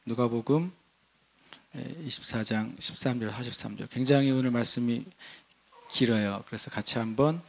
누가복음 24장 13절 43절. 굉장히 오늘 말씀이 길어요. 그래서 같이 한번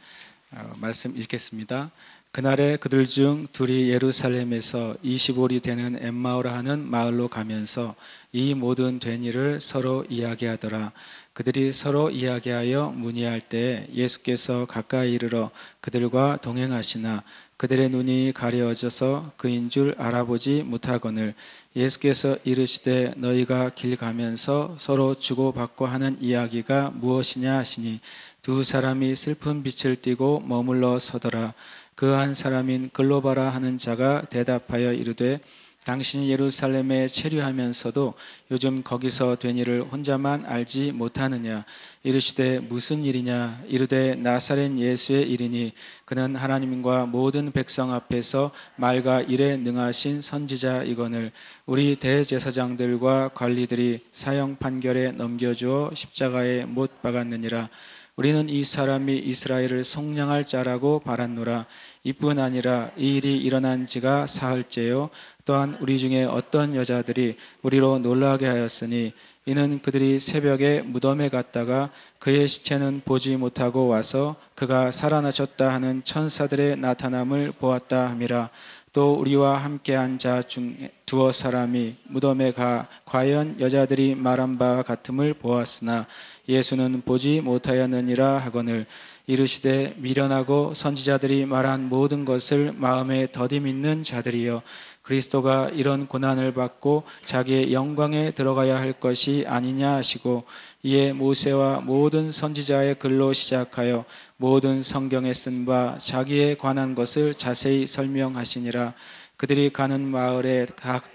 말씀 읽겠습니다. 그날에 그들 중 둘이 예루살렘에서 25리 되는 엠마오라 하는 마을로 가면서 이 모든 된 일을 서로 이야기하더라. 그들이 서로 이야기하여 문의할 때 예수께서 가까이 이르러 그들과 동행하시나 그들의 눈이 가려져서 그인 줄 알아보지 못하거늘 예수께서 이르시되 너희가 길 가면서 서로 주고받고 하는 이야기가 무엇이냐 하시니 두 사람이 슬픈 빛을 띠고 머물러 서더라. 그 한 사람인 글로바라 하는 자가 대답하여 이르되 당신이 예루살렘에 체류하면서도 요즘 거기서 된 일을 혼자만 알지 못하느냐. 이르시되 무슨 일이냐. 이르되 나사렛 예수의 일이니 그는 하나님과 모든 백성 앞에서 말과 일에 능하신 선지자이거늘 우리 대제사장들과 관리들이 사형 판결에 넘겨주어 십자가에 못 박았느니라. 우리는 이 사람이 이스라엘을 속량할 자라고 바랐노라. 이뿐 아니라 이 일이 일어난 지가 사흘째요. 또한 우리 중에 어떤 여자들이 우리로 놀라게 하였으니 이는 그들이 새벽에 무덤에 갔다가 그의 시체는 보지 못하고 와서 그가 살아나셨다 하는 천사들의 나타남을 보았다 함이라. 또 우리와 함께한 자 중 두어 사람이 무덤에 가 과연 여자들이 말한 바 같음을 보았으나 예수는 보지 못하였느니라 하거늘 이르시되 미련하고 선지자들이 말한 모든 것을 마음에 더디 믿는 자들이여 그리스도가 이런 고난을 받고 자기의 영광에 들어가야 할 것이 아니냐 하시고 이에 모세와 모든 선지자의 글로 시작하여 모든 성경에 쓴 바 자기에 관한 것을 자세히 설명하시니라. 그들이 가는 마을에 각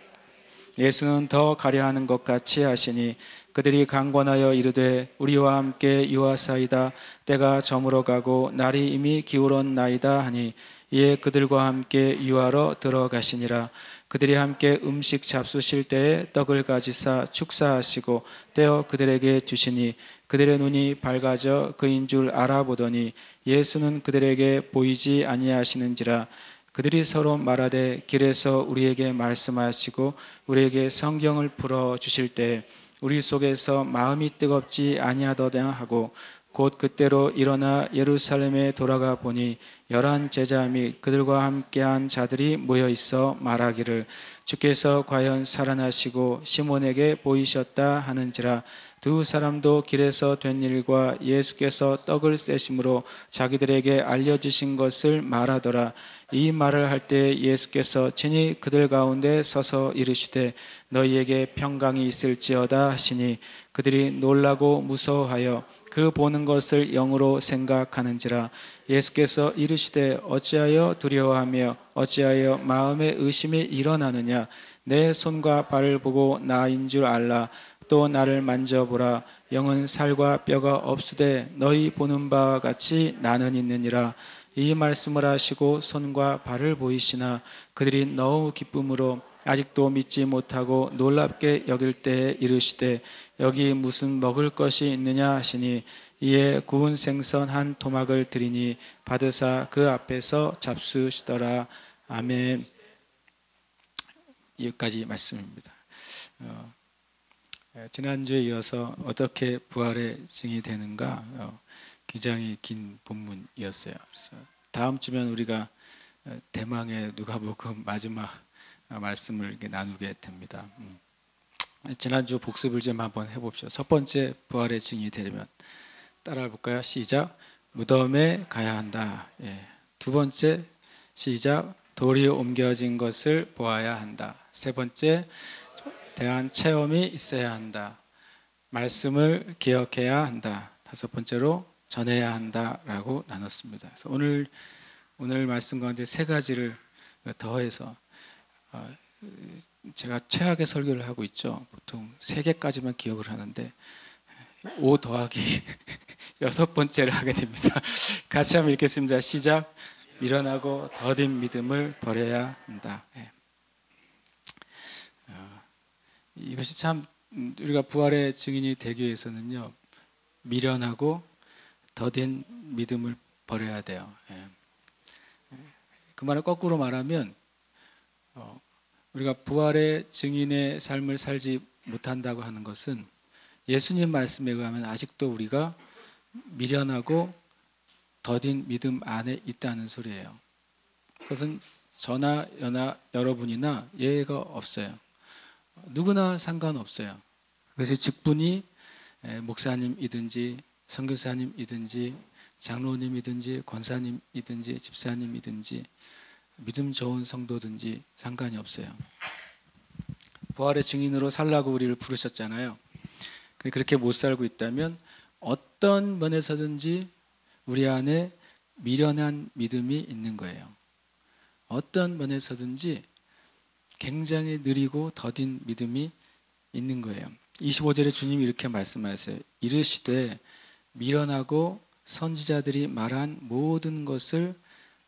예수는 더 가려하는 것 같이 하시니 그들이 강권하여 이르되 우리와 함께 유하사이다. 때가 저물어 가고 날이 이미 기울었나이다 하니 이에 그들과 함께 유하러 들어가시니라. 그들이 함께 음식 잡수실 때에 떡을 가지사 축사하시고 떼어 그들에게 주시니 그들의 눈이 밝아져 그인 줄 알아보더니 예수는 그들에게 보이지 아니하시는지라. 그들이 서로 말하되 길에서 우리에게 말씀하시고 우리에게 성경을 풀어 주실 때 우리 속에서 마음이 뜨겁지 아니하더냐 하고 곧 그때로 일어나 예루살렘에 돌아가 보니 11 제자 및 그들과 함께한 자들이 모여 있어 말하기를 주께서 과연 살아나시고 시몬에게 보이셨다 하는지라. 두 사람도 길에서 된 일과 예수께서 떡을 떼심으로 자기들에게 알려주신 것을 말하더라. 이 말을 할 때 예수께서 친히 그들 가운데 서서 이르시되 너희에게 평강이 있을지어다 하시니 그들이 놀라고 무서워하여 그 보는 것을 영으로 생각하는지라. 예수께서 이르시되 어찌하여 두려워하며 어찌하여 마음에 의심이 일어나느냐. 내 손과 발을 보고 나인 줄 알라. 또 나를 만져보라. 영은 살과 뼈가 없으되 너희 보는 바와 같이 나는 있느니라. 이 말씀을 하시고 손과 발을 보이시나 그들이 너무 기쁨으로 아직도 믿지 못하고 놀랍게 여길 때에 이르시되 여기 무슨 먹을 것이 있느냐 하시니 이에 구운 생선 한 토막을 드리니 받으사 그 앞에서 잡수시더라. 아멘. 여기까지 말씀입니다. 지난주에 이어서 어떻게 부활의 증이 되는가 굉장히 긴 본문이었어요. 그래서 다음 주면 우리가 대망의 누가복음 마지막 말씀을 이렇게 나누게 됩니다. 지난주 복습을 좀 한번 해봅시다. 첫 번째 부활의 증이 되려면 따라해 볼까요? 시작. 무덤에 가야 한다. 두 번째 시작. 돌이 옮겨진 것을 보아야 한다. 세 번째 대한 체험이 있어야 한다. 말씀을 기억해야 한다. 다섯 번째로 전해야 한다라고 나눴습니다. 그래서 오늘 말씀 가운데 세 가지를 더해서 제가 최악의 설교를 하고 있죠. 보통 세 개까지만 기억을 하는데 5 더하기 여섯 번째를 하게 됩니다. 같이 한번 읽겠습니다. 시작. 미련하고 더딘 믿음을 버려야 한다. 이것이 참 우리가 부활의 증인이 되기 위해서는요, 미련하고 더딘 믿음을 버려야 돼요. 그 말을 거꾸로 말하면 우리가 부활의 증인의 삶을 살지 못한다고 하는 것은 예수님 말씀에 의하면 아직도 우리가 미련하고 더딘 믿음 안에 있다는 소리예요. 그것은 저나 여러분이나 예외가 없어요. 누구나 상관없어요. 그래서 직분이 목사님이든지 선교사님이든지 장로님이든지 권사님이든지 집사님이든지 믿음 좋은 성도든지 상관이 없어요. 부활의 증인으로 살라고 우리를 부르셨잖아요. 그렇게 못 살고 있다면 어떤 면에서든지 우리 안에 미련한 믿음이 있는 거예요. 어떤 면에서든지 굉장히 느리고 더딘 믿음이 있는 거예요. 25절에 주님이 이렇게 말씀하세요. 이르시되 미련하고 선지자들이 말한 모든 것을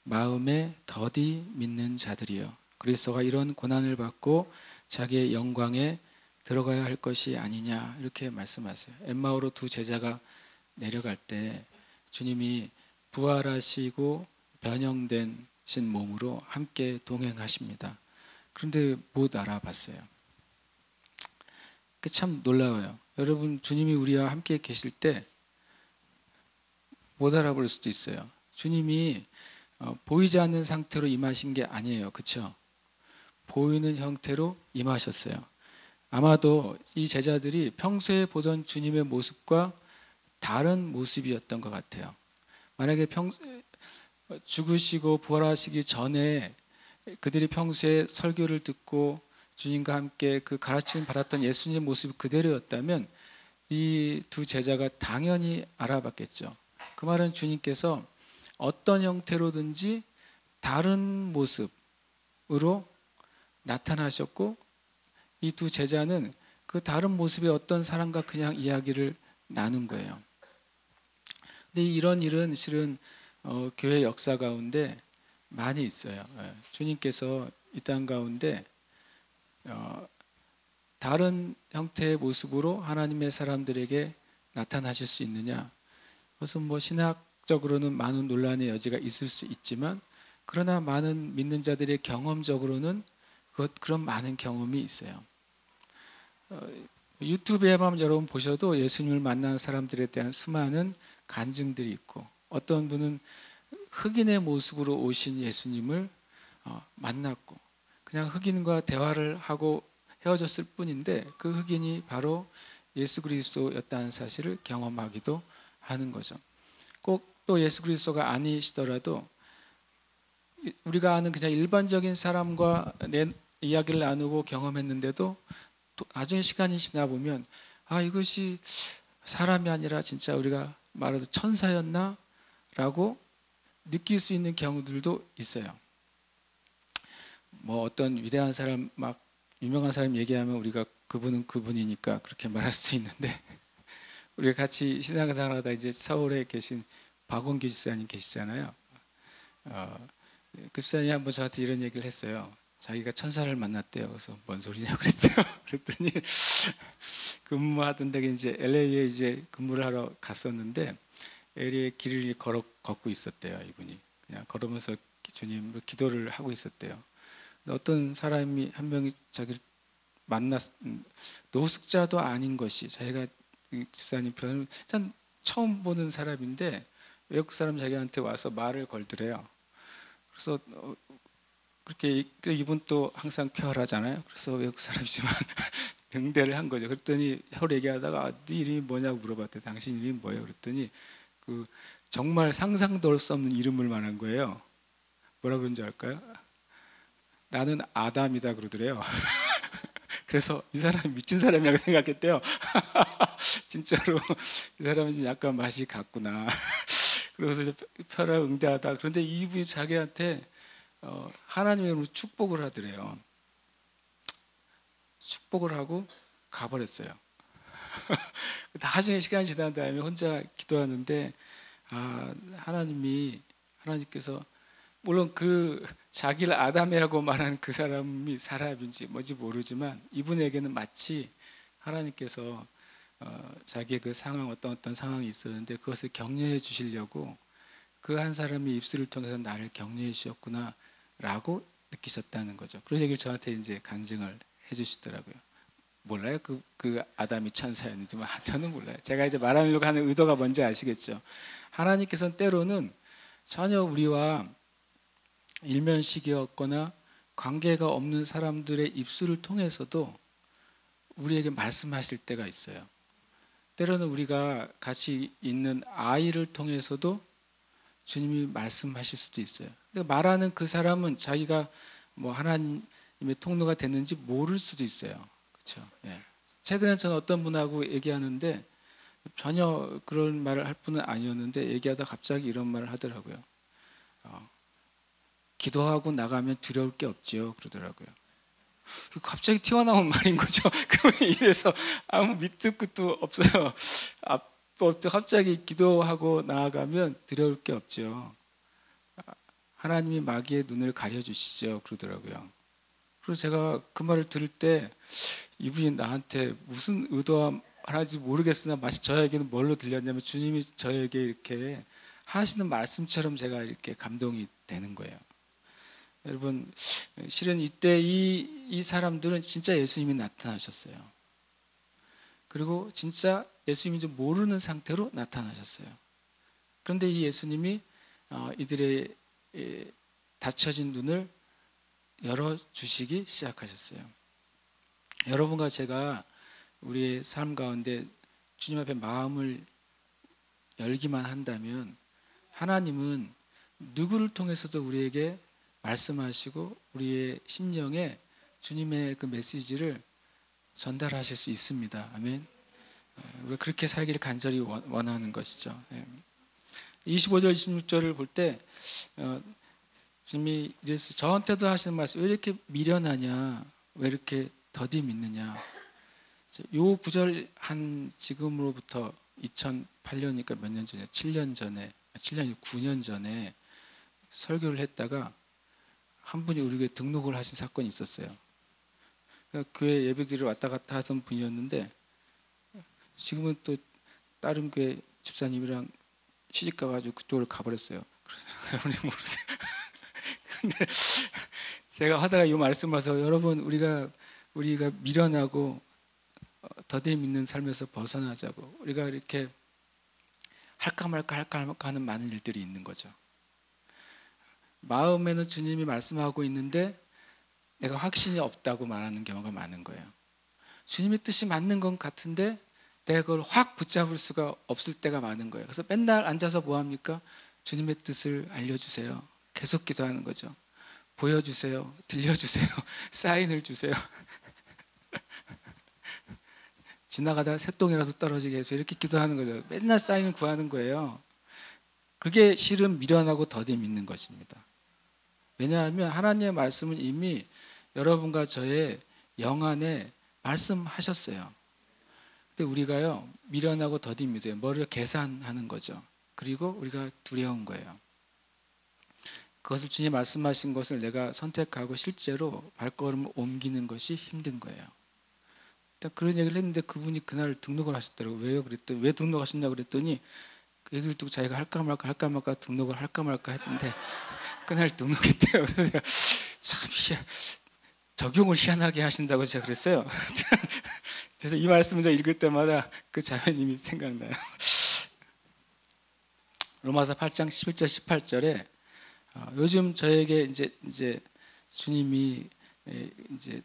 마음에 더디 믿는 자들이여 그리스도가 이런 고난을 받고 자기의 영광에 들어가야 할 것이 아니냐 이렇게 말씀하세요. 엠마오로 두 제자가 내려갈 때 주님이 부활하시고 변형된 신 몸으로 함께 동행하십니다. 그런데 못 알아봤어요. 참 놀라워요. 여러분 주님이 우리와 함께 계실 때 못 알아볼 수도 있어요. 주님이 보이지 않는 상태로 임하신 게 아니에요. 그렇죠? 보이는 형태로 임하셨어요. 아마도 이 제자들이 평소에 보던 주님의 모습과 다른 모습이었던 것 같아요. 만약에 죽으시고 부활하시기 전에 그들이 평소에 설교를 듣고 주님과 함께 그 가르침 받았던 예수님의 모습이 그대로였다면 이 두 제자가 당연히 알아봤겠죠. 그 말은 주님께서 어떤 형태로든지 다른 모습으로 나타나셨고 이 두 제자는 그 다른 모습의 어떤 사람과 그냥 이야기를 나눈 거예요. 근데 이런 일은 실은 교회 역사 가운데 많이 있어요. 주님께서 이 땅 가운데 다른 형태의 모습으로 하나님의 사람들에게 나타나실 수 있느냐? 그것은 뭐 신학적으로는 많은 논란의 여지가 있을 수 있지만 그러나 많은 믿는 자들의 경험적으로는 그런 많은 경험이 있어요. 유튜브에만 여러분 보셔도 예수님을 만난 사람들에 대한 수많은 간증들이 있고 어떤 분은 흑인의 모습으로 오신 예수님을 만났고 그냥 흑인과 대화를 하고 헤어졌을 뿐인데 그 흑인이 바로 예수 그리스도였다는 사실을 경험하기도 하는 거죠. 꼭 또 예수 그리스도가 아니시더라도 우리가 아는 그냥 일반적인 사람과 내 이야기를 나누고 경험했는데도 나중에 시간이 지나 보면 이것이 사람이 아니라 진짜 우리가 말해도 천사였나? 라고 느낄 수 있는 경우들도 있어요. 뭐 어떤 위대한 사람 막 유명한 사람 얘기하면 우리가 그분은 그분이니까 그렇게 말할 수도 있는데 우리가 같이 신앙생활하다 이제 서울에 계신 박원기 집사님 계시잖아요. 그 집사님이 한번 저한테 이런 얘기를 했어요. 자기가 천사를 만났대요. 그래서 뭔 소리냐고 그랬어요. 그랬더니 근무하던 데가 이제 LA에 이제 근무를 하러 갔었는데 LA에 길을 걷고 있었대요. 이분이 그냥 걸으면서 주님 기도를 하고 있었대요. 어떤 사람이 한 명이 자기를 노숙자도 아닌 것이 자기가 집사님 표현을 참 처음 보는 사람인데 외국 사람 자기한테 와서 말을 걸더래요. 그래서 그렇게 이분 또 항상 쾌활하잖아요. 그래서 외국 사람이지만 응대를 한 거죠. 그랬더니 서로 얘기하다가 네 이름이 뭐냐고 물어봤대. 당신 이름이 뭐예요? 그랬더니 그 정말 상상도 할 수 없는 이름을 말한 거예요. 뭐라 그런지 알까요? 나는 아담이다 그러더래요. 그래서 이 사람이 미친 사람이라고 생각했대요. 진짜로 이 사람은 약간 맛이 갔구나. 그래서 이제 편을 응대하다. 그런데 이분이 자기한테 하나님의 이름으로 축복을 하더래요. 축복을 하고 가버렸어요. 나중에 시간이 지난 다음에 혼자 기도하는데 하나님께서 물론 그 자기를 아담이라고 말하는 그 사람이 사람인지 뭔지 모르지만 이분에게는 마치 하나님께서 자기의 그 상황 어떤 상황이 있었는데 그것을 격려해 주시려고 그 한 사람의 입술을 통해서 나를 격려해 주셨구나 라고 느끼셨다는 거죠. 그런 얘기를 저한테 이제 간증을 해주시더라고요. 몰라요? 그 아담이 천사였는지 저는 몰라요. 제가 이제 말하려고 하는 의도가 뭔지 아시겠죠? 하나님께서는 때로는 전혀 우리와 일면식이었거나 관계가 없는 사람들의 입술을 통해서도 우리에게 말씀하실 때가 있어요. 때로는 우리가 같이 있는 아이를 통해서도 주님이 말씀하실 수도 있어요. 근데 말하는 그 사람은 자기가 뭐 하나님의 통로가 됐는지 모를 수도 있어요. 그렇죠? 예. 최근에 저는 어떤 분하고 얘기하는데 전혀 그런 말을 할 분은 아니었는데 얘기하다 갑자기 이런 말을 하더라고요. 기도하고 나가면 두려울 게 없지요. 그러더라고요. 갑자기 튀어나온 말인 거죠. 그러면 이래서 아무 밑도 끝도 없어요. 갑자기 기도하고 나아가면 두려울 게 없죠. 하나님이 마귀의 눈을 가려주시죠. 그러더라고요. 그래서 제가 그 말을 들을 때 이분이 나한테 무슨 의도가 하는지 모르겠으나 마치 저에게는 뭘로 들렸냐면 주님이 저에게 이렇게 하시는 말씀처럼 제가 이렇게 감동이 되는 거예요. 여러분, 실은 이때 이 사람들은 진짜 예수님이 나타나셨어요. 그리고 진짜 예수님인지 모르는 상태로 나타나셨어요. 그런데 이 예수님이 이들의 닫혀진 눈을 열어주시기 시작하셨어요. 여러분과 제가 우리의 삶 가운데 주님 앞에 마음을 열기만 한다면 하나님은 누구를 통해서도 우리에게 말씀하시고 우리의 심령에 주님의 그 메시지를 전달하실 수 있습니다. 아멘. 우리가 그렇게 살기를 간절히 원하는 것이죠. 25절, 26절을 볼 때 주님이 이래서 저한테도 하시는 말씀, 왜 이렇게 미련하냐, 왜 이렇게 더디 믿느냐. 요 구절 한 지금으로부터 2008년이니까 몇 년 전에, 7년 전에, 7년이 9년 전에 설교를 했다가 한 분이 우리 교회 등록을 하신 사건이 있었어요. 그러니까 교회 예배드리러 왔다 갔다 하던 분이었는데 지금은 또 다른 교회 집사님이랑 시집 가가지고 그쪽으로 가버렸어요. 그래서 여러분이 모르세요. 근데 제가 하다가 이 말씀 와서 여러분 우리가 미련하고 더디 믿는 삶에서 벗어나자고 우리가 이렇게 할까 말까 하는 많은 일들이 있는 거죠. 마음에는 주님이 말씀하고 있는데 내가 확신이 없다고 말하는 경우가 많은 거예요. 주님의 뜻이 맞는 것 같은데 내가 그걸 확 붙잡을 수가 없을 때가 많은 거예요. 그래서 맨날 앉아서 뭐 합니까? 주님의 뜻을 알려주세요. 계속 기도하는 거죠. 보여주세요. 들려주세요. 사인을 주세요. 지나가다 새똥이라도 떨어지게 해서 이렇게 기도하는 거죠. 맨날 사인을 구하는 거예요. 그게 실은 미련하고 더디 믿는 것입니다. 왜냐하면 하나님의 말씀은 이미 여러분과 저의 영 안에 말씀하셨어요. 근데 우리가요 미련하고 더디 믿어요. 머리를 계산하는 거죠. 그리고 우리가 두려운 거예요. 그것을 주님 말씀하신 것을 내가 선택하고 실제로 발걸음을 옮기는 것이 힘든 거예요. 그런 얘기를 했는데 그분이 그날 등록을 하셨더라고요. 왜요? 그랬더니 왜 등록하셨냐고 그랬더니 그 얘기를 듣고 자기가 할까 말까 등록을 할까 말까 했는데 그날 등록했대요. 그래서 제가 참 적용을 희한하게 하신다고 제가 그랬어요. 그래서 이 말씀을 제가 읽을 때마다 그 자매님이 생각나요. 로마서 8장 11절 18절에 요즘 저에게 이제 주님이 이제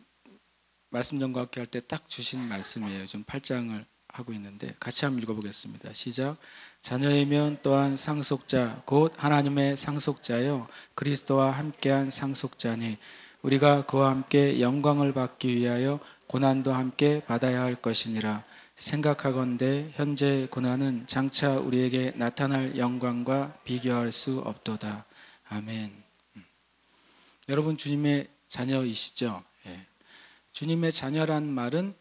말씀 전가학교 할 때 딱 주신 말씀이에요. 좀 8장을 하고 있는데 같이 한번 읽어보겠습니다. 시작. 자녀이면 또한 상속자 곧 하나님의 상속자요 그리스도와 함께한 상속자니 우리가 그와 함께 영광을 받기 위하여 고난도 함께 받아야 할 것이니라. 생각하건대 현재 고난은 장차 우리에게 나타날 영광과 비교할 수 없도다. 아멘. 여러분 주님의 자녀이시죠? 예. 주님의 자녀란 말은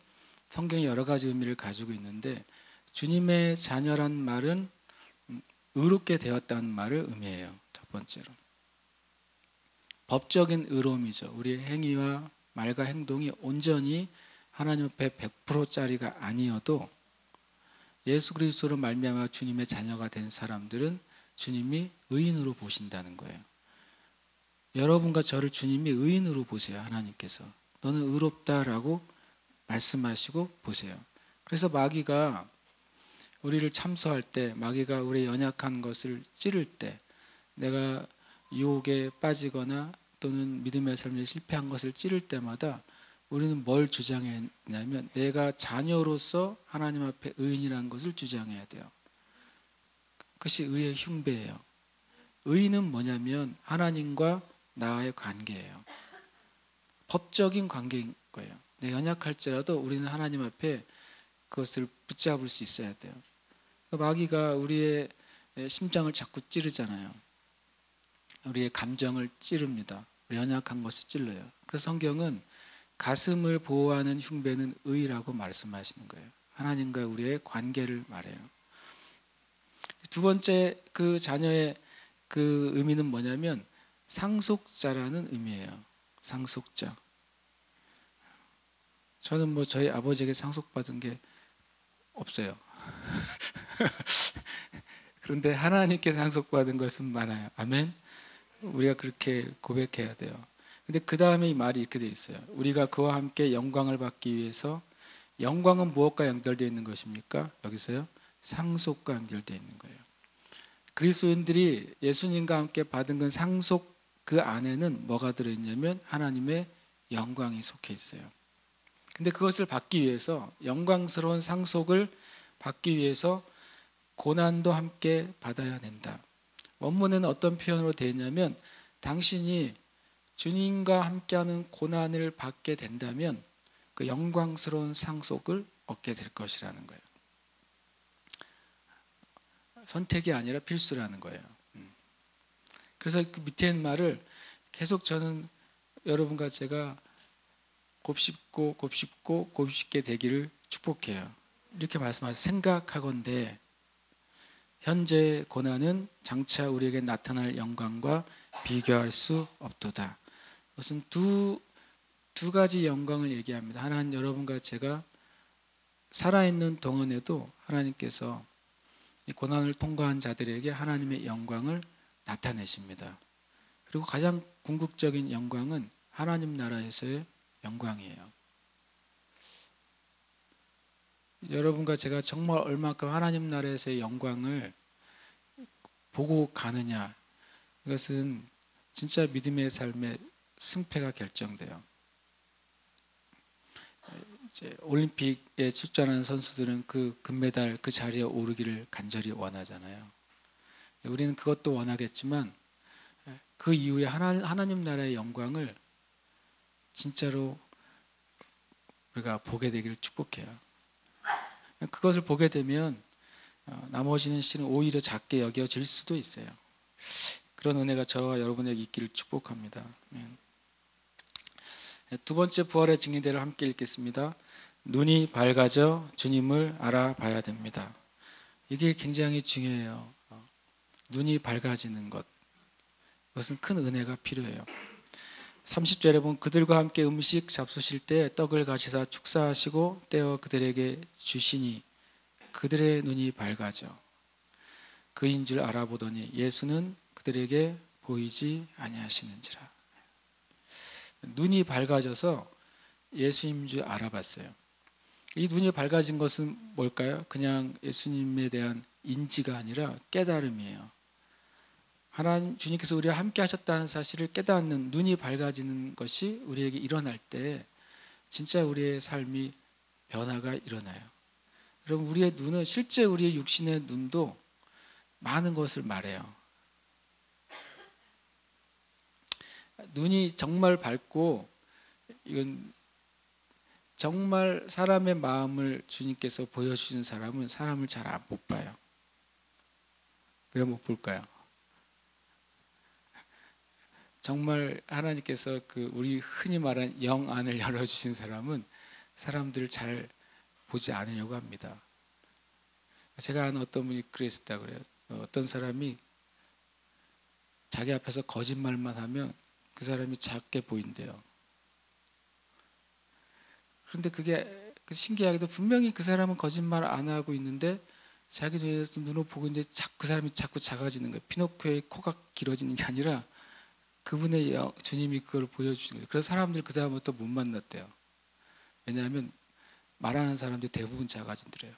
성경에 여러 가지 의미를 가지고 있는데 주님의 자녀란 말은 의롭게 되었다는 말을 의미해요. 첫 번째로 법적인 의로움이죠. 우리의 행위와 말과 행동이 온전히 하나님 앞에 100%짜리가 아니어도 예수 그리스도로 말미암아 주님의 자녀가 된 사람들은 주님이 의인으로 보신다는 거예요. 여러분과 저를 주님이 의인으로 보세요. 하나님께서 너는 의롭다라고 말씀하시고 보세요. 그래서 마귀가 우리를 참소할 때, 마귀가 우리의 연약한 것을 찌를 때, 내가 유혹에 빠지거나 또는 믿음의 삶에 실패한 것을 찌를 때마다 우리는 뭘 주장했냐면 내가 자녀로서 하나님 앞에 의인이라는 것을 주장해야 돼요. 그것이 의의 흉배예요. 의인은 뭐냐면 하나님과 나와의 관계예요. 법적인 관계인 거예요. 내가 연약할지라도 우리는 하나님 앞에 그것을 붙잡을 수 있어야 돼요. 마귀가 우리의 심장을 자꾸 찌르잖아요. 우리의 감정을 찌릅니다. 우리 연약한 것을 찔러요. 그래서 성경은 가슴을 보호하는 흉배는 의라고 말씀하시는 거예요. 하나님과 우리의 관계를 말해요. 두 번째 그 자녀의 그 의미는 뭐냐면 상속자라는 의미예요. 상속자. 저는 뭐 저희 아버지에게 상속받은 게 없어요. 그런데 하나님께 상속받은 것은 많아요. 아멘. 우리가 그렇게 고백해야 돼요. 근데 그 다음에 이 말이 이렇게 돼 있어요. 우리가 그와 함께 영광을 받기 위해서, 영광은 무엇과 연결되어 있는 것입니까? 여기서요, 상속과 연결되어 있는 거예요. 그리스도인들이 예수님과 함께 받은 건 상속, 그 안에는 뭐가 들어있냐면 하나님의 영광이 속해 있어요. 근데 그것을 받기 위해서, 영광스러운 상속을 받기 위해서 고난도 함께 받아야 된다. 원문에는 어떤 표현으로 되어 있냐면 당신이 주님과 함께하는 고난을 받게 된다면 그 영광스러운 상속을 얻게 될 것이라는 거예요. 선택이 아니라 필수라는 거예요. 그래서 그 밑에 있는 말을 계속 저는 여러분과 제가 곱씹고 곱씹고 곱씹게 되기를 축복해요. 이렇게 말씀하셔서 생각하건대 현재 고난은 장차 우리에게 나타날 영광과 비교할 수 없도다. 그것은 두 가지 영광을 얘기합니다. 하나는 여러분과 제가 살아있는 동안에도 하나님께서 이 고난을 통과한 자들에게 하나님의 영광을 나타내십니다. 그리고 가장 궁극적인 영광은 하나님 나라에서의 영광이에요. 여러분과 제가 정말 얼마큼 하나님 나라에서의 영광을 보고 가느냐, 이것은 진짜 믿음의 삶의 승패가 결정돼요. 이제 올림픽에 출전하는 선수들은 그 금메달 그 자리에 오르기를 간절히 원하잖아요. 우리는 그것도 원하겠지만 그 이후에 하나님 나라의 영광을 진짜로 우리가 보게 되기를 축복해요. 그것을 보게 되면 나머지는 실은 오히려 작게 여겨질 수도 있어요. 그런 은혜가 저와 여러분에게 있기를 축복합니다. 두 번째 부활의 증인들을 함께 읽겠습니다. 눈이 밝아져 주님을 알아봐야 됩니다. 이게 굉장히 중요해요. 눈이 밝아지는 것, 그것은 큰 은혜가 필요해요. 30절에 보면 그들과 함께 음식 잡수실 때 떡을 가지사 축사하시고 떼어 그들에게 주시니 그들의 눈이 밝아져 그인 줄 알아보더니 예수는 그들에게 보이지 아니하시는지라. 눈이 밝아져서 예수님 줄 알아봤어요. 이 눈이 밝아진 것은 뭘까요? 그냥 예수님에 대한 인지가 아니라 깨달음이에요. 하나님 주님께서 우리와 함께 하셨다는 사실을 깨닫는 눈이 밝아지는 것이 우리에게 일어날 때 진짜 우리의 삶이 변화가 일어나요. 여러분, 우리의 눈은 실제 우리의 육신의 눈도 많은 것을 말해요. 눈이 정말 밝고 이건 정말 사람의 마음을 주님께서 보여주신 사람은 사람을 잘 못 봐요. 왜 못 볼까요? 정말 하나님께서 그 우리 흔히 말하는 영 안을 열어주신 사람은 사람들을 잘 보지 않으려고 합니다. 제가 아는 어떤 분이 그랬다고 그래요. 어떤 사람이 자기 앞에서 거짓말만 하면 그 사람이 작게 보인대요. 그런데 그게 신기하게도 분명히 그 사람은 거짓말 안 하고 있는데 자기 눈에서 눈을 보고 있는데 그 사람이 자꾸 작아지는 거예요. 피노키오의 코가 길어지는 게 아니라 그분의 주님이 그걸 보여주시는 거예요. 그래서 사람들 그 다음부터 못 만났대요. 왜냐하면 말하는 사람들이 대부분 자가진들이에요.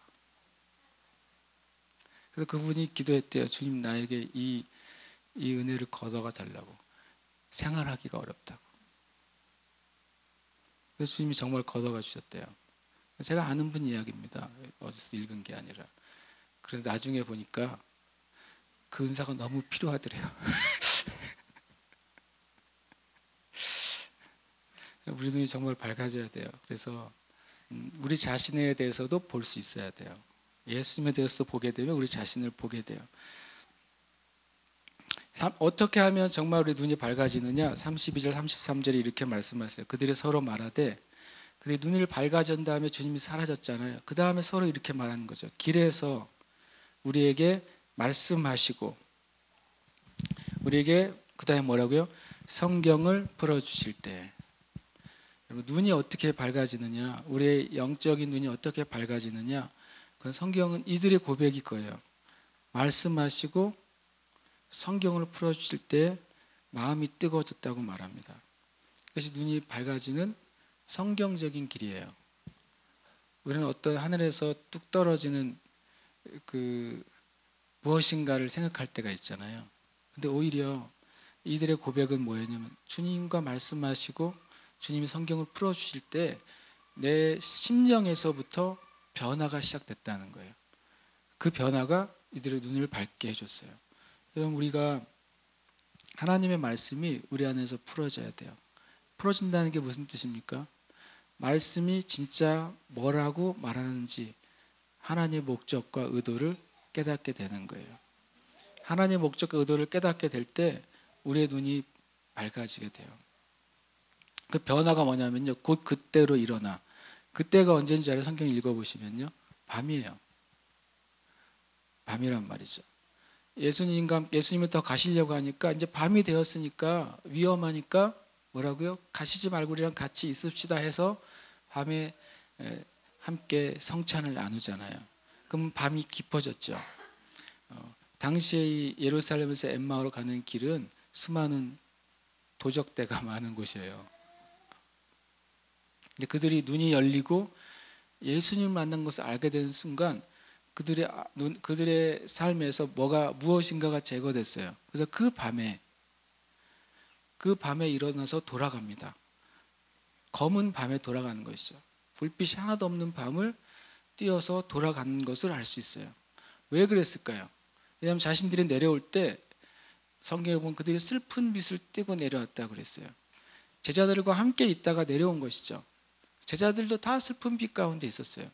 그래서 그분이 기도했대요. 주님, 나에게 이 은혜를 걷어가 달라고. 생활하기가 어렵다고. 그래서 주님이 정말 걷어가 주셨대요. 제가 아는 분 이야기입니다. 어디서 읽은 게 아니라. 그래서 나중에 보니까 그 은사가 너무 필요하더래요. 우리 눈이 정말 밝아져야 돼요. 그래서 우리 자신에 대해서도 볼 수 있어야 돼요. 예수님에 대해서도 보게 되면 우리 자신을 보게 돼요. 어떻게 하면 정말 우리 눈이 밝아지느냐? 32절 33절에 이렇게 말씀하세요. 그들이 서로 말하되, 그들이 눈을 밝아진 다음에 주님이 사라졌잖아요. 그 다음에 서로 이렇게 말하는 거죠. 길에서 우리에게 말씀하시고, 우리에게 그 다음에 뭐라고요? 성경을 풀어주실 때. 눈이 어떻게 밝아지느냐, 우리의 영적인 눈이 어떻게 밝아지느냐, 그건 성경은 이들의 고백이 거예요. 말씀하시고 성경을 풀어주실 때 마음이 뜨거워졌다고 말합니다. 그것이 눈이 밝아지는 성경적인 길이에요. 우리는 어떤 하늘에서 뚝 떨어지는 그 무엇인가를 생각할 때가 있잖아요. 근데 오히려 이들의 고백은 뭐였냐면, 주님과 말씀하시고 주님이 성경을 풀어주실 때 내 심령에서부터 변화가 시작됐다는 거예요. 그 변화가 이들의 눈을 밝게 해줬어요. 여러분, 우리가 하나님의 말씀이 우리 안에서 풀어져야 돼요. 풀어진다는 게 무슨 뜻입니까? 말씀이 진짜 뭐라고 말하는지 하나님의 목적과 의도를 깨닫게 되는 거예요. 하나님의 목적과 의도를 깨닫게 될 때 우리의 눈이 밝아지게 돼요. 그 변화가 뭐냐면요, 곧 그때로 일어나. 그때가 언제인지 알아요? 성경 읽어보시면요, 밤이에요. 밤이란 말이죠. 예수님을 더 가시려고 하니까 이제 밤이 되었으니까 위험하니까 뭐라고요? 가시지 말고 우리랑 같이 있읍시다 해서 밤에 함께 성찬을 나누잖아요. 그럼 밤이 깊어졌죠. 당시에 예루살렘에서 엠마오로 가는 길은 수많은 도적대가 많은 곳이에요. 근데 그들이 눈이 열리고 예수님을 만난 것을 알게 되는 순간 그들의 삶에서 무엇인가가 제거됐어요. 그래서 그 밤에 일어나서 돌아갑니다. 검은 밤에 돌아가는 것이죠. 불빛이 하나도 없는 밤을 뛰어서 돌아가는 것을 알 수 있어요. 왜 그랬을까요? 왜냐하면 자신들이 내려올 때 성경에 보면 그들이 슬픈 빛을 띠고 내려왔다고 그랬어요. 제자들과 함께 있다가 내려온 것이죠. 제자들도 다 슬픈 빛 가운데 있었어요.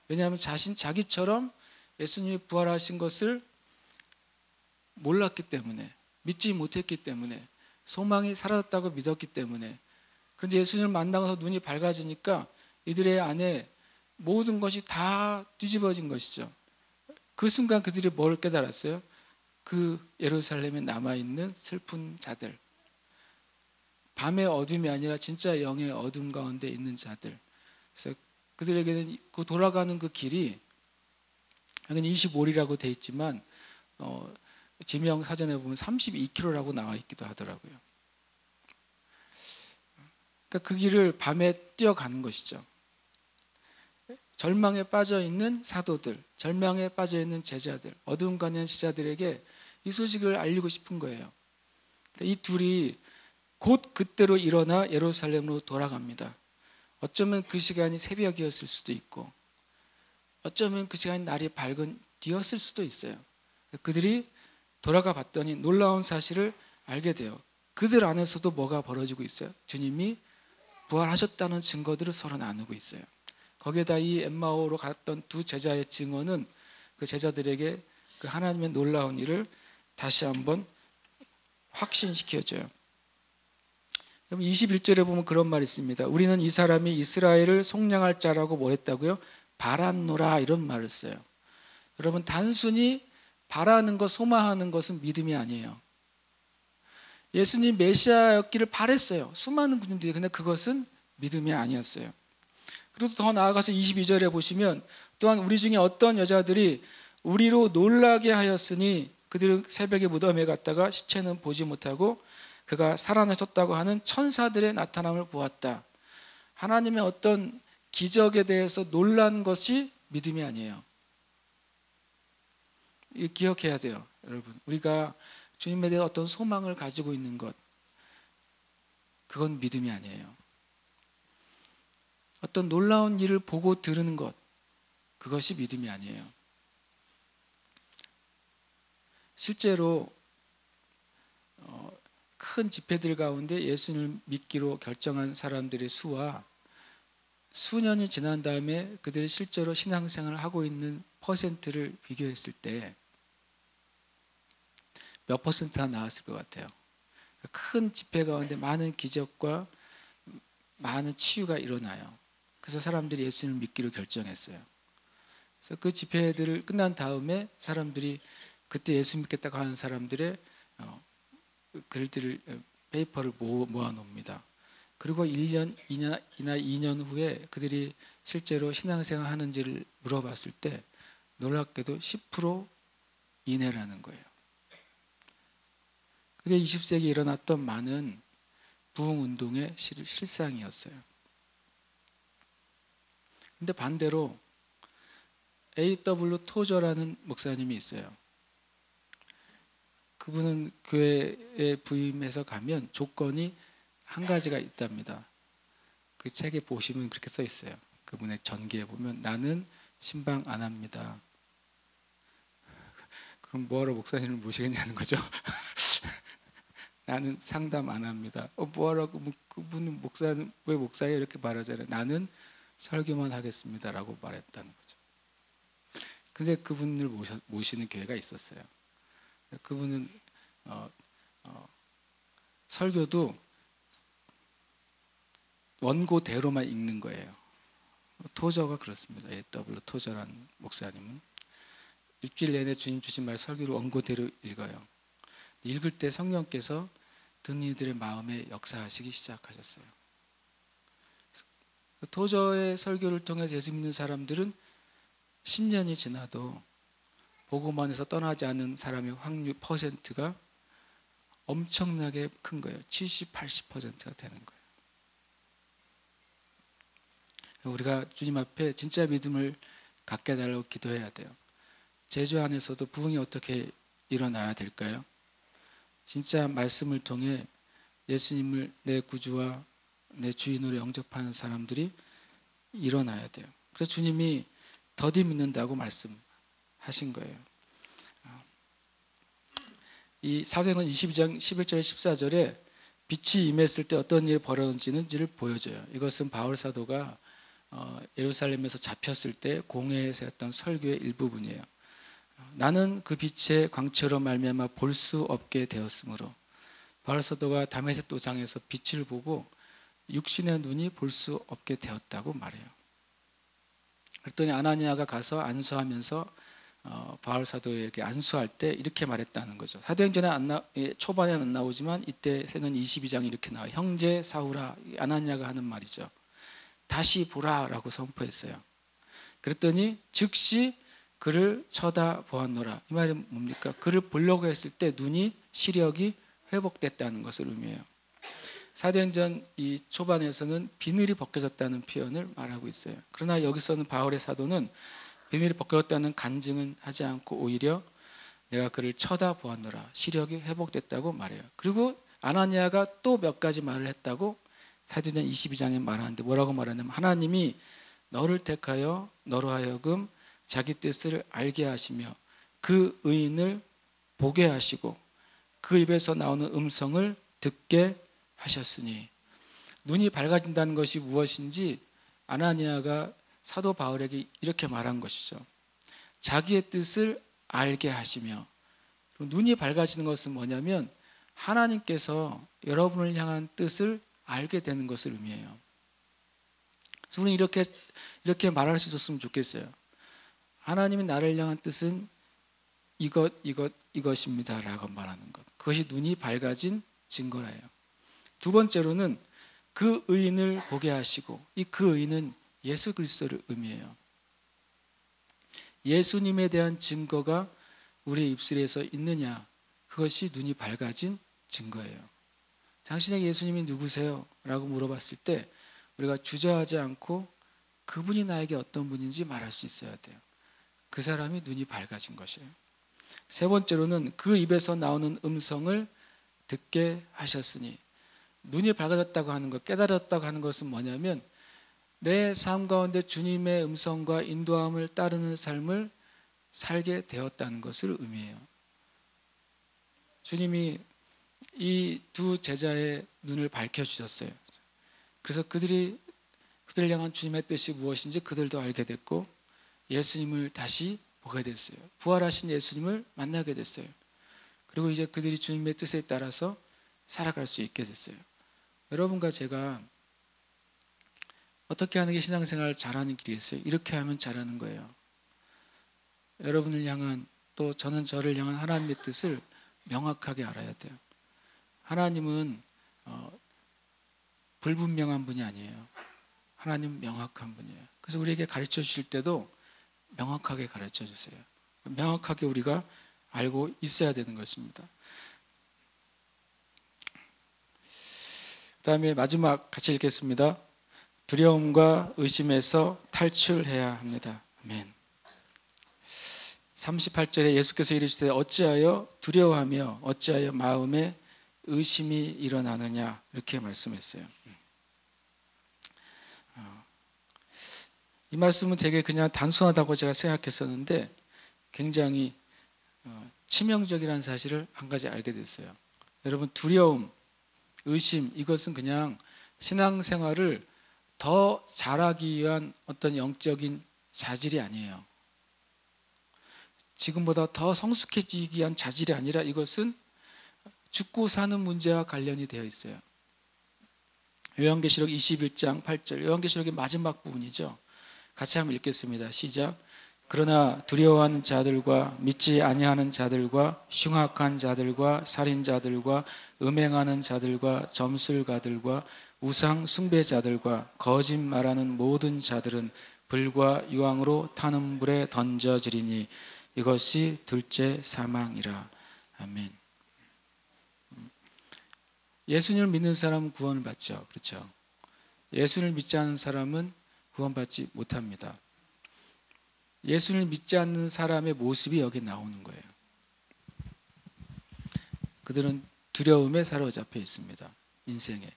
왜냐하면 자기처럼 예수님이 부활하신 것을 몰랐기 때문에, 믿지 못했기 때문에, 소망이 사라졌다고 믿었기 때문에. 그런데 예수님을 만나서 눈이 밝아지니까 이들의 안에 모든 것이 다 뒤집어진 것이죠. 그 순간 그들이 뭘 깨달았어요? 그 예루살렘에 남아있는 슬픈 자들, 밤의 어둠이 아니라 진짜 영의 어둠 가운데 있는 자들. 그래서 그들에게는 그 돌아가는 그 길이 25리라고 되어 있지만 지명 사전에 보면 32km라고 나와 있기도 하더라고요. 그러니까 그 길을 밤에 뛰어가는 것이죠. 절망에 빠져 있는 사도들, 절망에 빠져 있는 제자들, 어두운 가운데 있는 제자들에게 이 소식을 알리고 싶은 거예요. 이 둘이 곧 그때로 일어나 예루살렘으로 돌아갑니다. 어쩌면 그 시간이 새벽이었을 수도 있고, 어쩌면 그 시간이 날이 밝은 뒤였을 수도 있어요. 그들이 돌아가 봤더니 놀라운 사실을 알게 돼요. 그들 안에서도 뭐가 벌어지고 있어요? 주님이 부활하셨다는 증거들을 서로 나누고 있어요. 거기에다 이 엠마오로 갔던 두 제자의 증언은 그 제자들에게 그 하나님의 놀라운 일을 다시 한번 확신시켜줘요. 21절에 보면 그런 말이 있습니다. 우리는 이 사람이 이스라엘을 속량할 자라고 뭐 했다고요? 바랐노라, 이런 말을 써요. 여러분, 단순히 바라는 것, 소망하는 것은 믿음이 아니에요. 예수님 메시아였기를 바랬어요. 수많은 군인들이. 근데 그것은 믿음이 아니었어요. 그리고 더 나아가서 22절에 보시면 또한 우리 중에 어떤 여자들이 우리로 놀라게 하였으니 그들은 새벽에 무덤에 갔다가 시체는 보지 못하고 그가 살아나셨다고 하는 천사들의 나타남을 보았다. 하나님의 어떤 기적에 대해서 놀란 것이 믿음이 아니에요. 이거 기억해야 돼요, 여러분. 우리가 주님에 대해 어떤 소망을 가지고 있는 것, 그건 믿음이 아니에요. 어떤 놀라운 일을 보고 들으는 것, 그것이 믿음이 아니에요. 실제로 큰 집회들 가운데 예수님을 믿기로 결정한 사람들의 수와 수년이 지난 다음에 그들이 실제로 신앙생활을 하고 있는 퍼센트를 비교했을 때 몇 퍼센트나 나왔을 것 같아요. 큰 집회 가운데 많은 기적과 많은 치유가 일어나요. 그래서 사람들이 예수님을 믿기로 결정했어요. 그래서 그 집회들을 끝난 다음에 사람들이 그때 예수 믿겠다고 하는 사람들의 글들을, 페이퍼를 모아 놓습니다. 그리고 1년, 2년 후에 그들이 실제로 신앙생활 하는지를 물어봤을 때 놀랍게도 10% 이내라는 거예요. 그게 20세기에 일어났던 많은 부흥운동의 실상이었어요. 근데 반대로 A.W. 토저라는 목사님이 있어요. 그분은 교회에 부임해서 가면 조건이 한 가지가 있답니다. 그 책에 보시면 그렇게 써 있어요. 그분의 전기에 보면 나는 신방 안 합니다. 그럼 뭐하러 목사님을 모시겠냐는 거죠. 나는 상담 안 합니다. 뭐하라고, 그분은 목사는 왜 목사예요? 이렇게 말하잖아요. 나는 설교만 하겠습니다라고 말했다는 거죠. 근데 그분을 모시는 교회가 있었어요. 그분은 설교도 원고대로만 읽는 거예요. 토저가 그렇습니다. A.W. 토저라는 목사님은 일주일 내내 주님 주신 말 설교를 원고대로 읽어요. 읽을 때 성령께서 듣는 이들의 마음에 역사하시기 시작하셨어요. 토저의 설교를 통해서 예수 믿는 사람들은 10년이 지나도 복음 안에서 떠나지 않은 사람의 확률 퍼센트가 엄청나게 큰 거예요. 70, 80%가 되는 거예요. 우리가 주님 앞에 진짜 믿음을 갖게 해달라고 기도해야 돼요. 제주 안에서도 부흥이 어떻게 일어나야 될까요? 진짜 말씀을 통해 예수님을 내 구주와 내 주인으로 영접하는 사람들이 일어나야 돼요. 그래서 주님이 더디 믿는다고 말씀하신 거예요. 이 사도행전 22장 11절 14절에 빛이 임했을 때 어떤 일이 벌어지는지를 보여줘요. 이것은 바울 사도가 예루살렘에서 잡혔을 때 공회에서 했던 설교의 일부분이에요. 나는 그 빛의 광채로 말미암아 볼 수 없게 되었으므로, 바울 사도가 다메섹 도상에서 빛을 보고 육신의 눈이 볼 수 없게 되었다고 말해요. 그랬더니 아나니아가 가서 안수하면서 바울 사도에게 안수할 때 이렇게 말했다는 거죠. 사도행전에 초반에는 안 나오지만 이때 세는 22장이 이렇게 나와요. 형제 사울아, 아나니아가 하는 말이죠. 다시 보라라고 선포했어요. 그랬더니 즉시 그를 쳐다보았노라. 이 말이 뭡니까? 그를 보려고 했을 때 눈이, 시력이 회복됐다는 것을 의미해요. 사도행전 이 초반에서는 비늘이 벗겨졌다는 표현을 말하고 있어요. 그러나 여기서는 바울의 사도는 비늘이 벗겨졌다는 간증은 하지 않고 오히려 내가 그를 쳐다보았노라, 시력이 회복됐다고 말해요. 그리고 아나니아가 또 몇 가지 말을 했다고 사도행전 22장에 말하는데 뭐라고 말하냐면, 하나님이 너를 택하여 너로 하여금 자기 뜻을 알게 하시며 그 의인을 보게 하시고 그 입에서 나오는 음성을 듣게 하셨으니. 눈이 밝아진다는 것이 무엇인지 아나니아가 사도 바울에게 이렇게 말한 것이죠. 자기의 뜻을 알게 하시며. 눈이 밝아지는 것은 뭐냐면 하나님께서 여러분을 향한 뜻을 알게 되는 것을 의미해요. 그래서 우리는 이렇게 말할 수 있었으면 좋겠어요. 하나님이 나를 향한 뜻은 이것입니다 라고 말하는 것. 그것이 눈이 밝아진 증거라요. 두 번째로는 그 의인을 보게 하시고, 이 그 의인은 예수 그리스도를 의미해요. 예수님에 대한 증거가 우리의 입술에서 있느냐, 그것이 눈이 밝아진 증거예요. 당신의 예수님이 누구세요? 라고 물어봤을 때 우리가 주저하지 않고 그분이 나에게 어떤 분인지 말할 수 있어야 돼요. 그 사람이 눈이 밝아진 것이에요. 세 번째로는 그 입에서 나오는 음성을 듣게 하셨으니, 눈이 밝아졌다고 하는 것, 깨달았다고 하는 것은 뭐냐면 내 삶 가운데 주님의 음성과 인도함을 따르는 삶을 살게 되었다는 것을 의미해요. 주님이 이 두 제자의 눈을 밝혀주셨어요. 그래서 그들을 향한 주님의 뜻이 무엇인지 그들도 알게 됐고 예수님을 다시 보게 됐어요. 부활하신 예수님을 만나게 됐어요. 그리고 이제 그들이 주님의 뜻에 따라서 살아갈 수 있게 됐어요. 여러분과 제가 어떻게 하는 게 신앙생활 잘하는 길이겠어요? 이렇게 하면 잘하는 거예요. 여러분을 향한, 또 저는 저를 향한 하나님의 뜻을 명확하게 알아야 돼요. 하나님은 불분명한 분이 아니에요. 하나님은 명확한 분이에요. 그래서 우리에게 가르쳐 주실 때도 명확하게 가르쳐 주세요. 명확하게 우리가 알고 있어야 되는 것입니다. 그 다음에 마지막 같이 읽겠습니다. 두려움과 의심에서 탈출해야 합니다. 아멘. 38절에 예수께서 이르시되 어찌하여 두려워하며 어찌하여 마음에 의심이 일어나느냐, 이렇게 말씀했어요. 이 말씀은 되게 그냥 단순하다고 제가 생각했었는데 굉장히 치명적이라는 사실을 한 가지 알게 됐어요. 여러분, 두려움, 의심, 이것은 그냥 신앙생활을 더 잘하기 위한 어떤 영적인 자질이 아니에요. 지금보다 더 성숙해지기 위한 자질이 아니라 이것은 죽고 사는 문제와 관련이 되어 있어요. 요한계시록 21장 8절, 요한계시록의 마지막 부분이죠. 같이 한번 읽겠습니다. 시작. 그러나 두려워하는 자들과 믿지 아니하는 자들과 흉악한 자들과 살인자들과 음행하는 자들과 점술가들과 우상 숭배자들과 거짓 말하는 모든 자들은 불과 유황으로 타는 불에 던져지리니 이것이 둘째 사망이라. 아멘. 예수님을 믿는 사람은 구원을 받죠. 그렇죠? 예수를 믿지 않는 사람은 구원받지 못합니다. 예수를 믿지 않는 사람의 모습이 여기 나오는 거예요. 그들은 두려움에 사로잡혀 있습니다. 인생에.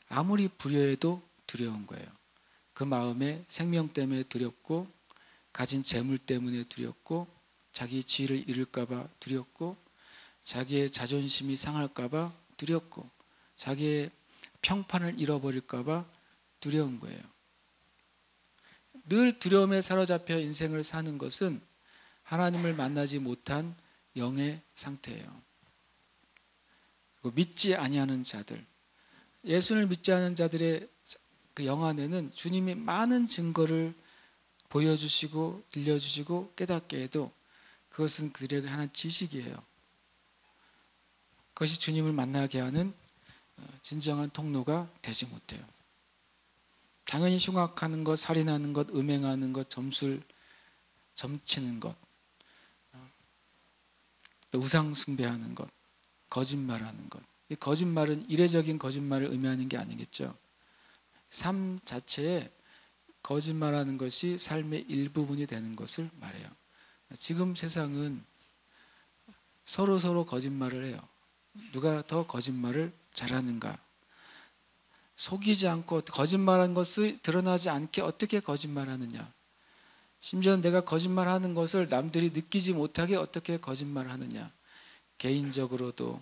아무리 부여해도 두려운 거예요. 그 마음에 생명 때문에 두렵고, 가진 재물 때문에 두렵고, 자기 지위를 잃을까 봐 두렵고, 자기의 자존심이 상할까 봐 두렵고, 자기의 평판을 잃어버릴까 봐 두려운 거예요. 늘 두려움에 사로잡혀 인생을 사는 것은 하나님을 만나지 못한 영의 상태예요. 그리고 믿지 아니하는 자들, 예수를 믿지 않는 자들의 그 영 안에는 주님이 많은 증거를 보여주시고 들려주시고 깨닫게 해도 그것은 그들에게 하나의 지식이에요. 그것이 주님을 만나게 하는 진정한 통로가 되지 못해요. 당연히 흉악하는 것, 살인하는 것, 음행하는 것, 점치는 것, 또 우상 숭배하는 것, 거짓말하는 것. 이 거짓말은 이례적인 거짓말을 의미하는 게 아니겠죠. 삶 자체에 거짓말하는 것이 삶의 일부분이 되는 것을 말해요. 지금 세상은 서로 거짓말을 해요. 누가 더 거짓말을 잘하는가? 속이지 않고 거짓말한 것이 드러나지 않게 어떻게 거짓말하느냐? 심지어 내가 거짓말하는 것을 남들이 느끼지 못하게 어떻게 거짓말하느냐? 개인적으로도,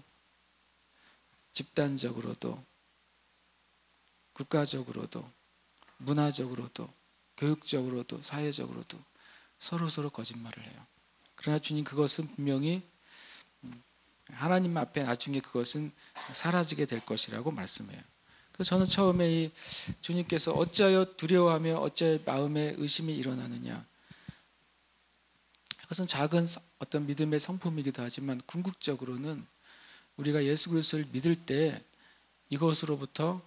집단적으로도, 국가적으로도, 문화적으로도, 교육적으로도, 사회적으로도 서로 거짓말을 해요. 그러나 주님, 그것은 분명히 하나님 앞에 나중에 그것은 사라지게 될 것이라고 말씀해요. 그래서 저는 처음에 이 주님께서 어찌하여 두려워하며 어찌하여 마음에 의심이 일어나느냐, 그것은 작은 어떤 믿음의 성품이기도 하지만 궁극적으로는 우리가 예수 그리스도를 믿을 때 이것으로부터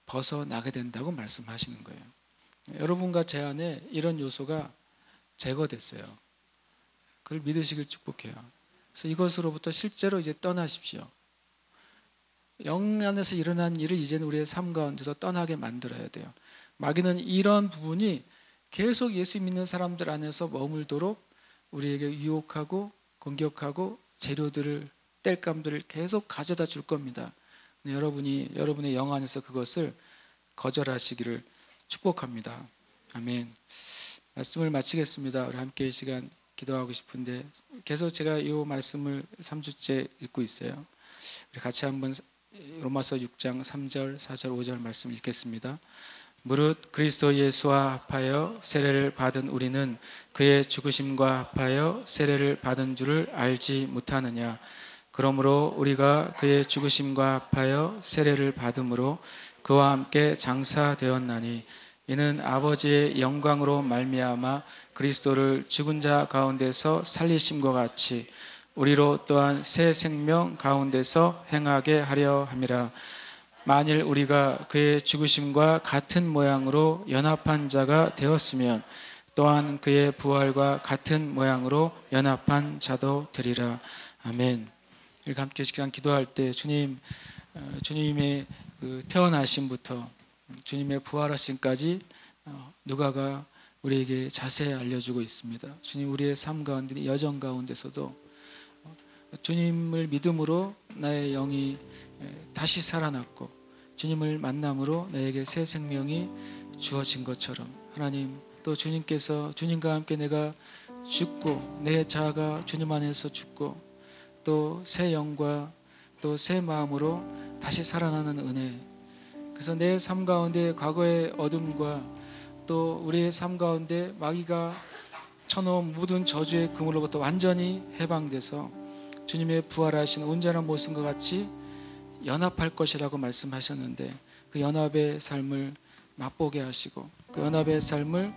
벗어나게 된다고 말씀하시는 거예요. 여러분과 제 안에 이런 요소가 제거됐어요. 그걸 믿으시길 축복해요. 그래서 이것으로부터 실제로 이제 떠나십시오. 영 안에서 일어난 일을 이제는 우리의 삶 가운데서 떠나게 만들어야 돼요. 마귀는 이런 부분이 계속 예수 믿는 사람들 안에서 머물도록 우리에게 유혹하고 공격하고 재료들을, 땔감들을 계속 가져다 줄 겁니다. 여러분이 여러분의 영 안에서 그것을 거절하시기를 축복합니다. 아멘. 말씀을 마치겠습니다. 우리 함께 이 시간 기도하고 싶은데 계속 제가 이 말씀을 3주째 읽고 있어요. 우리 같이 한번 로마서 6장 3절, 4절, 5절 말씀 읽겠습니다. 무릇 그리스도 예수와 합하여 세례를 받은 우리는 그의 죽으심과 합하여 세례를 받은 줄을 알지 못하느냐. 그러므로 우리가 그의 죽으심과 합하여 세례를 받음으로 그와 함께 장사되었나니 이는 아버지의 영광으로 말미암아 그리스도를 죽은 자 가운데서 살리심과 같이 우리로 또한 새 생명 가운데서 행하게 하려 함이라. 만일 우리가 그의 죽으심과 같은 모양으로 연합한 자가 되었으면 또한 그의 부활과 같은 모양으로 연합한 자도 되리라. 아멘. 이렇게 함께 시간 기도할 때 주님, 주님의 그 태어나심부터 주님의 부활하심까지 누가가 우리에게 자세히 알려주고 있습니다. 주님, 우리의 삶 가운데, 여정 가운데서도 주님을 믿음으로 나의 영이 다시 살아났고 주님을 만남으로 나에게 새 생명이 주어진 것처럼 하나님, 또 주님께서 주님과 함께 내가 죽고 내 자아가 주님 안에서 죽고 또 새 영과 또 새 마음으로 다시 살아나는 은혜, 그래서 내 삶 가운데 과거의 어둠과 또 우리의 삶 가운데 마귀가 쳐놓은 모든 저주의 그물로부터 완전히 해방돼서 주님의 부활하신 온전한 모습과 같이 연합할 것이라고 말씀하셨는데 그 연합의 삶을 맛보게 하시고 그 연합의 삶을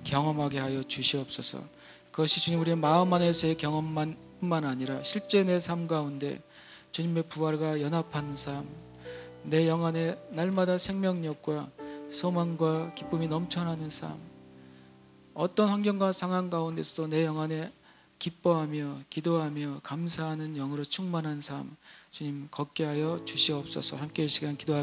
경험하게 하여 주시옵소서. 그것이 주님 우리의 마음 안에서의 경험뿐만 아니라 실제 내 삶 가운데 주님의 부활과 연합한 삶, 내 영 안에 날마다 생명력과 소망과 기쁨이 넘쳐나는 삶, 어떤 환경과 상황 가운데서도 내 영 안에 기뻐하며 기도하며 감사하는 영으로 충만한 삶 주님 걷게 하여 주시옵소서. 함께 이 시간 기도하겠습니다.